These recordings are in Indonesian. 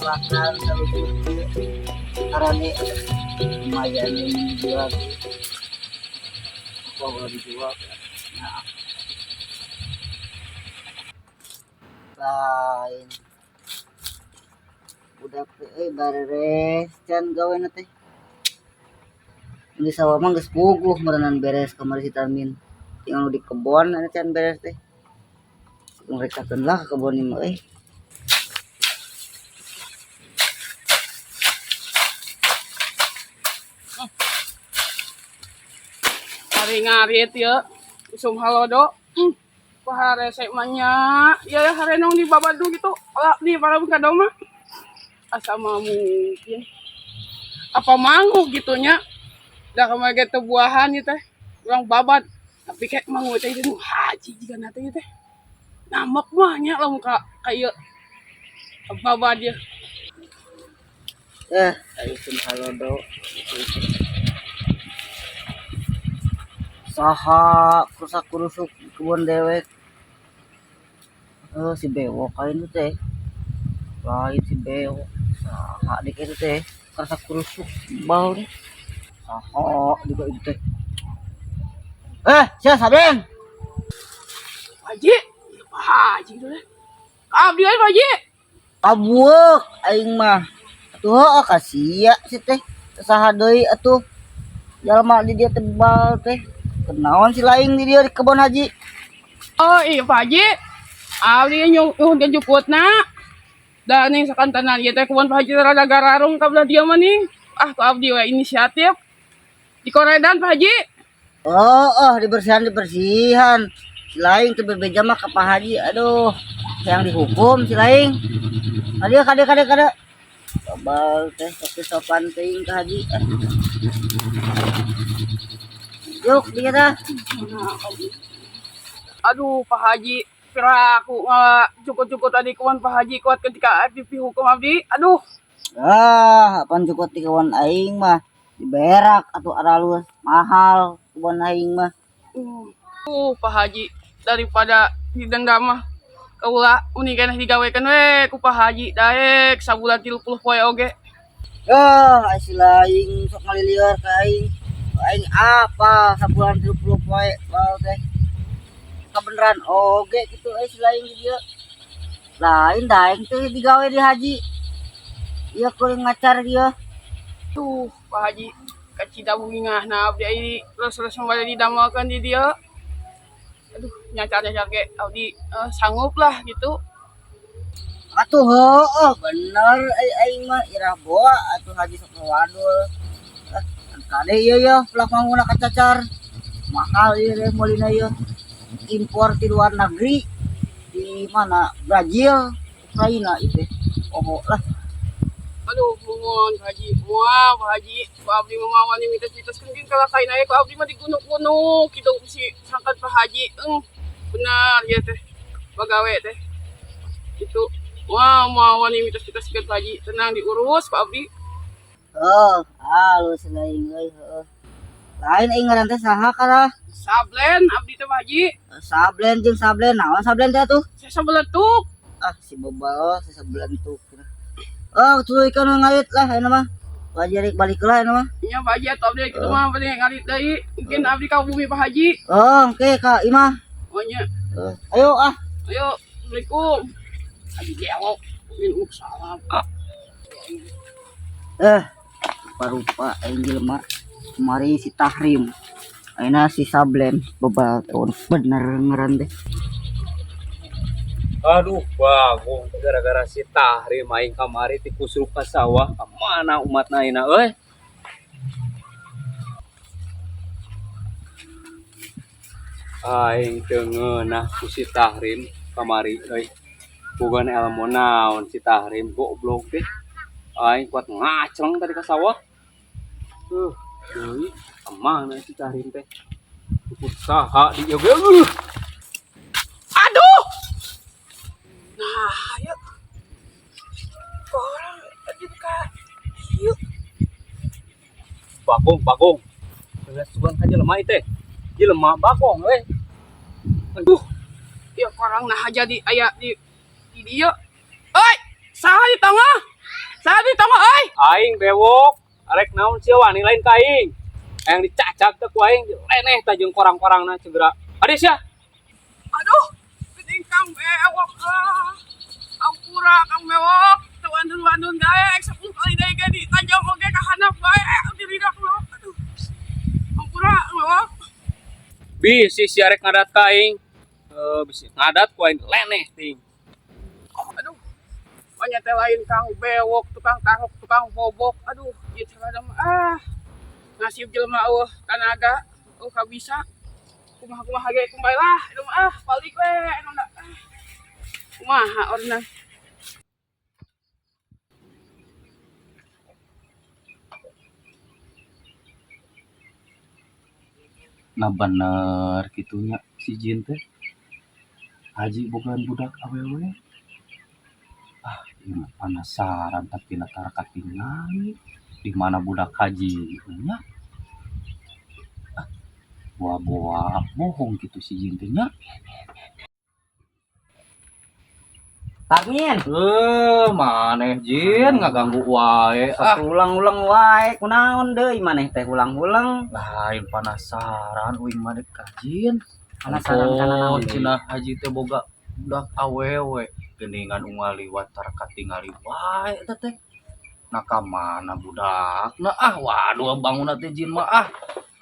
bakal karena lumayan yang dijual kalau dijual nah lain udah beres can gawe teh di sawah mah geus puguh merenan beres kamari si Tamin tinggal di kebon anu can beres teh mereka lah ke kebon ieu mah Hari ngarit ya, usum halodo. Pahare saya manya, ya hari nong di babadu gitu. Kalau di para kadau mah, asa mah mungkin. Apa mangu gitunya? Dah kemarin gitu buahan itu teh, orang babat. Tapi kayak mangu teh itu haji jika nanti teh. Namak banyak lah muka kayak babad ya. ayo usum halodo saha kurusak-kurusuk kebun dewek si bewok kain itu teh lain si bewok saha dik itu teh kurusak-kurusuk bau nih saha juga itu teh sia Saben Haji, haji gitu deh. Abdi aja haji. kabueuk aing mah atuh kasia si teh saha deui atuh jalma di dia tebal teh kenaon si laing di dia di kebun haji Oh iya Pak Haji, abdi nyuh jemput nak. Dan nih sakantanan ya teh kuan Pak Haji rada gararung kabelah dia mah nih. Ah tuh abdi we inisiatif. Di koredan Pak Haji. dibersihan si laing teu bebeja mah ka Pak Haji aduh yang dihukum si laing kada tebal teh tapi sopan teuing ka Haji yuk dia dah Aduh Pak Haji, kira aku cukup-cukup tadi kuan Pak Haji kuat ketika abdi hukum abdi. Aduh, apaan cukup di kawan aing mah diberak atau aralus mahal kawan aing mah Pak Haji daripada didendam mah kaulah uni kana digawekeun we ku Pak Haji daek sabulan 30 poe oge. si laing sok ngalilieur ka aing apa sabulan 30 poe bal teh kabeneran oge gitu si laing di dieu lain daeng teh digawe di haji ieu kuring ngacar dia Tuh Pak Haji kacida bungingahna abdi ai terus kembali didamelkeun di dieu. Aduh nyacar-nyacar ge abdi sanggup lah gitu. atuh heueuh bener aing mah irah boa atuh haji sok wadul kade ieu ya pelak mangguna kacacar mahal ieu teh meulina ieu impor di luar negeri di mana Brazil Ukraina itu oh lah Aduh mohon Pak Haji, moal Pak Haji, Pak abdi mah wani mitos-mitos keungkin kalakain aya ku abdi mah digunuk-gunuk kitu si sangkat Pak Haji. Benar ya teh. Bagawe teh. Itu mau wani mitos-mitos keun Pak Haji, tenang diurus Pak abdi. halus lain euy heueuh lain aing ngaran teh saha kara Sablen abdi teh Pak Haji. sablen jeung sablen naon sablen teh atuh Saya sabeletuk. si bebal si sabelentuk tuluy kan ngalit lah aya mah wajar balik lah aya mah Nya Pak Haji atuh abdi kitu mah bade ngarit deui. Mungkin abdi ka bumi Pak Haji. oke Kak Imah Oh nya. ayo Ayo, Assalamualaikum. Abdi gelok. Minum salam. parupa aing jelema kemari si Tahrim ayeuna si Sablen bebal tahun bener ngaran teh Aduh, bagong gara-gara si Tahrim aing kamari ti kusrup ka sawah. Mana umatna ayeuna euy? Aing teu ngeunah ku si Tahrim kamari euy. Bukan ilmu naon si Tahrim goblok teh. Aing kuat ngacreng tadi ka sawah. Deui kemana si Tahrim teh? Ikut saha di ieu ge. Aduh. Nah, ayo. Orang tadi ka ieu. Bagong. Geus sugan ka jelema ieu teh. Jelema bagong we. Aduh. Ya orang nah jadi aya di dieu. Oi, saha di tengah? Tadi tama ay. Aing bewok, arek naon sia wani lain ka aing. Yang dicacak teh ku aing leneh tah jeung korang-korangna segera. Ades ya. Aduh, geuning kang bewok ah. Ampura kang bewok, teu wandun-wandun gae 10 kali deui ge di tanjong oge ka handap gae diridak lo. Aduh. Ampura kang bewok. Bisi si arek ngadat ka aing. Bisi ngadat ku aing leneh ting. Aduh. Banyak teh lain kang bewok, tukang tarok, tukang bobok. Aduh, ieu cara mah nasib jelema eueuh tanaga, kabisa. Kumaha ge kumbay lah, itu mah balik we anu da. Kumaha orna. Nah bener gitunya si Jin teh. Haji bukan budak awewe. Ini penasaran tapi natara katingali di mana budak haji nya. Buah-buah bohong gitu si Jin teh nya. Tarmin, Maneh Jin ngaganggu wae. ulang-ulang wae kunaon deui maneh teh ulang-ulang. Lain penasaran uing maneh ka Jin. Penasaran kana naon deui? Cenah haji teh boga budak awewe. Geningan unggal liwat tara katingali wae eta teh. Nah ka mana budakna waduh bangunna teh Jin mah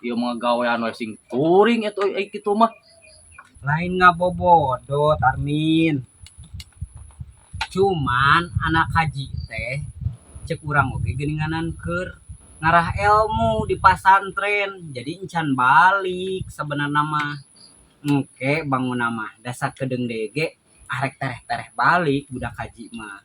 ieu mah gawean we sing turing eta kitu mah. Lain ngabobodo Tarmin. Cuman anak haji teh cek urang oge geuninganan keur ngarah ilmu di pasantren. Jadi encan balik sebenarnya mah. Engke bangunna mah dasar kedeung dege arek tereh-tereh balik budak haji mah.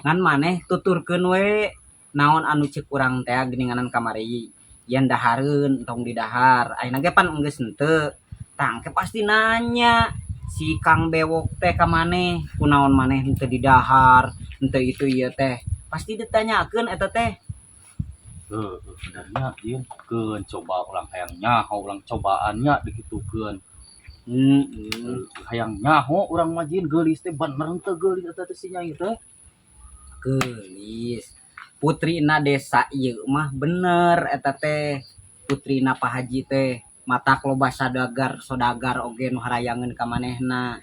Ngan maneh tuturkeun we naon anu cek urang teh geuninganan kamari. Yen dahareun tong didahar. Ayeuna ge pan geus henteu. Tangke pasti nanya si Kang Bewok teh ka maneh kunaon maneh henteu didahar, henteu itu ieu teh. Pasti ditanyakeun eta teh. Benernya Jin keun coba ulang hayang nyaho ulang cobaannya dikitukeun. Hayang nyaho urang mah Jin geulis teh bener teu geulis eta teh si Nyai teh. Geulis. Putrina desa ieu mah bener eta teh. Putrina Pak Haji teh matak loba sodagar oge nu harayangeun ka manehna.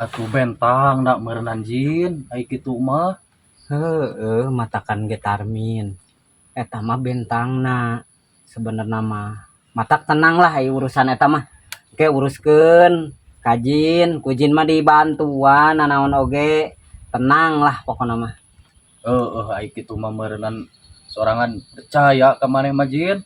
Atuh bentang da meureunnan Jin ai kitu mah. Heueuh matakan ge Tarmin. Eta mah bentangna. Sebenarnya mah matak tenang lah ai urusan eta mah. Oke uruskeun kajin, kujin mah dibantuan nanaon oge. Tenang lah pokona mah. Ai kitu mah meureunnan sorangan percaya ka maneh mah Jin.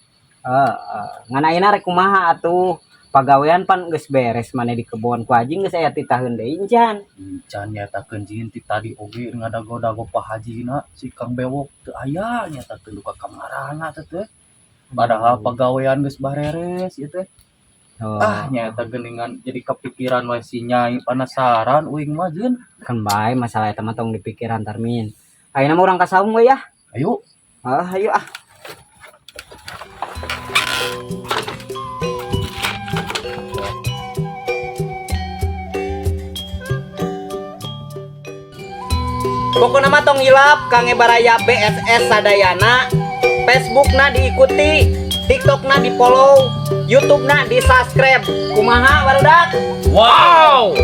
Ngan ayeuna rek kumaha atuh? Pagawean pan geus beres maneh di kebon ku Haji geus aya ti taheun deui encan. Encan nyatakeun Jin ti tadi oge ngadago-dago Pak Hajina si Kang Bewok teu aya nyatakeun duka kamarana teh. Padahal pagawean geus bareres ieu teh. Nyata geuningan jadi kepikiran we si Nyai penasaran uing mah Jin. Kan bae masalah eta mah tong dipikiran Tarmin. Ayeuna mah urang ka saung we ya. Ayo. Ayo Pokoknya mah tong hilap Kang Baraya BSS sadayana. Facebookna diikuti, TikTokna di follow, YouTubena di subscribe. Kumaha barudak? Wow.